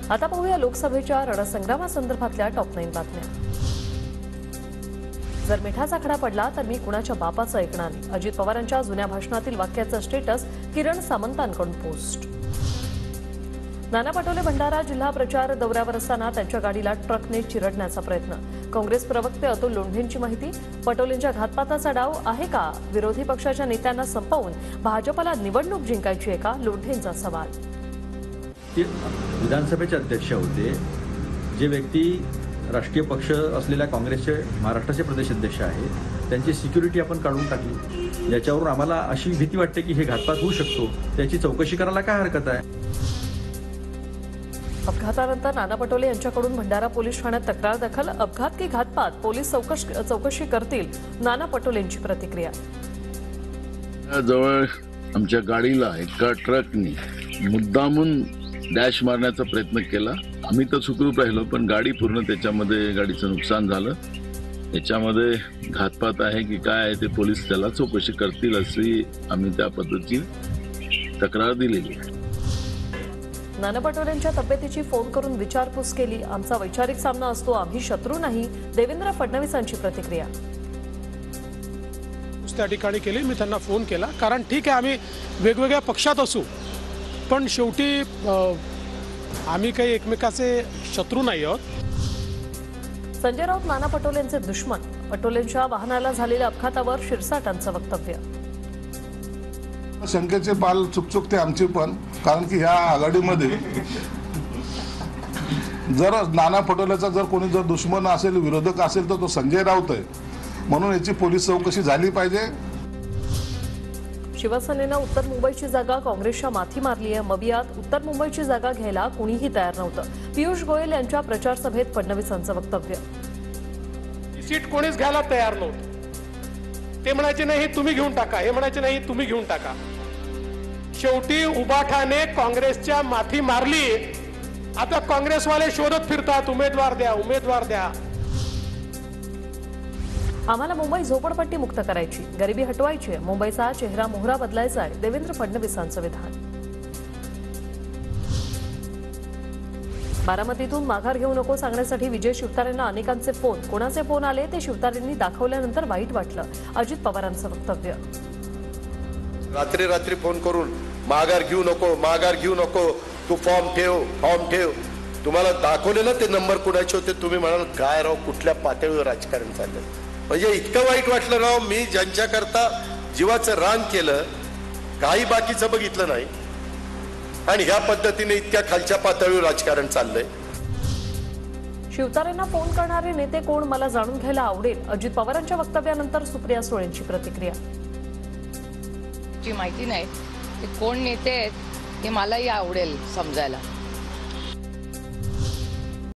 आता पाहूया लोकसभेच्या रणसंग्रामासंदर्भातल्या टॉप 9 बातम्या। जर मिठाचा खडा पडला तर मी कुणाच्या बापाचं ऐकणार नाही, अजित पवारांच्या जुन्या भाषणातील वाक्याचं स्टेटस किरण सामंतांकडून पोस्ट। नाना पटोले भंडारा जिल्हा प्रचार दौऱ्यावर असताना त्यांच्या गाडीला ट्रकने चिरडण्याचा प्रयत्न। काँग्रेस प्रवक्ते अतुल लोंढेंची माहिती। पटोलेंच्या घातपाताचा डाव आहे का? विरोधी पक्षाच्या नेत्यांना संपवून भाजपला निवडणूक जिंकायची आहे का? लोंढेंचा सवाल। विधानसभेचे अध्यक्ष होते जे व्यक्ती राष्ट्रीय पक्ष असलेल्या काँग्रेसचे महाराष्ट्राचे प्रदेश अध्यक्ष आहेत, त्यांची सिक्युरिटी आपण काढून टाकली, याच्यावरून आम्हाला अशी भीती वाटते की हे घातपात होऊ शकतो। त्याची चौकशी करायला काय हरकत आहे? अपघातानंतर नाना पटोले यांच्याकडून भंडारा पोलीस ठाण्यात तक्रार दाखल। अपघात की घातपात, पोलीस चौकशी करतील, नाना पटोलेंची प्रतिक्रिया। जवळ आमच्या गाडीला एका ट्रकने मुद्दामून डॅश मारण्याचा प्रयत्न केला। आम्ही तर सुखरूप राहिलो, पण गाडी पूर्ण त्याच्यामध्ये गाडीचं नुकसान झालं। याच्यामध्ये घातपात आहे की काय आहे ते पोलीस त्याला चौकशी करतील अशी आम्ही त्या पद्धतीची तक्रार दिलेली आहे। नाना पटोलेंच्या तब्येतीची फोन करून विचारपूस केली। आमचा वैचारिक सामना असतो, आम्ही शत्रू नाही, देवेंद्र फडणवीसांची प्रतिक्रिया। त्या ठिकाणी केली, मी त्यांना फोन केला, कारण ठीक आहे आम्ही वेगवेगळ्या पक्षात असू, पण शेवटी आम्ही काही एकमेकाचे शत्रू नाही आहोत। संजय राऊत नाना पटोलेंचे दुश्मन। पटोलेंच्या वाहनाला झालेल्या अपघातावर शिरसाटांचं वक्तव्य। शंकेचे पाल चुकचुकते आमची पण, कारण की ह्या आघाडीमध्ये जर नाना पटोलेचा जर कोणी जर दुश्मन असेल, विरोधक असेल, तर तो संजय राऊत आहे। म्हणून याची पोलीस चौकशी झाली पाहिजे। शिवसेनेनं उत्तर मुंबईची जागा काँग्रेसच्या माथी मारली आहे। मवियात उत्तर मुंबईची जागा घ्यायला कुणीही तयार नव्हतं। पियुष गोयल यांच्या प्रचार सभेत फडणवीसांचं वक्तव्य। सीट कोणीच घ्यायला तयार नव्हतं। ते म्हणायचे नाही तुम्ही घेऊन टाका, हे म्हणायचे नाही तुम्ही घेऊन टाका। शेवटी उबाठाने काँग्रेसच्या माथी मारली। आता काँग्रेसवाले शोधत फिरतात, उमेदवार द्या, उमेदवार द्या। आम्हाला मुंबई झोपडपट्टी मुक्त करायची, गरिबी हटवायची आहे, मुंबईचा चेहरा मोहरा बदलायचा आहे, देवेंद्र फडणवीसांचं विधान। बारामतीतून माघार घेऊ नको सांगण्यासाठी विजय शिवतारेंना अनेकांचे फोन, कोणाचे फोन आले ते शिवतारेंनी दाखवल्यानंतर वाईट वाटलं, अजित पवारांचं वक्तव्य। रात्री रात्री फोन करून माघार घेऊ नको, माघार घेऊ नको, तू फॉर्म ठेव। तुम्हाला दाखवले ना ते नंबर कुणाचे होते, तुम्ही म्हणाल काय राव कुठल्या पातळीवर राजकारण चाललं। म्हणजे इतकं वाईट वाटलं राव, मी ज्यांच्याकरता जीवाचं रान केलं, काही बाकीचं बघितलं नाही, आणि ह्या पद्धतीने इतक्या खालच्या पातळीवर राजकारण चाललंय। शिवतारेंना फोन करणारे नेते कोण मला जाणून घ्यायला आवडेल, अजित पवारांच्या वक्तव्यानंतर सुप्रिया सुळेंची प्रतिक्रिया। माहिती नाही ते कोण नेते आहेत, हे मलाही आवडेल समजायला।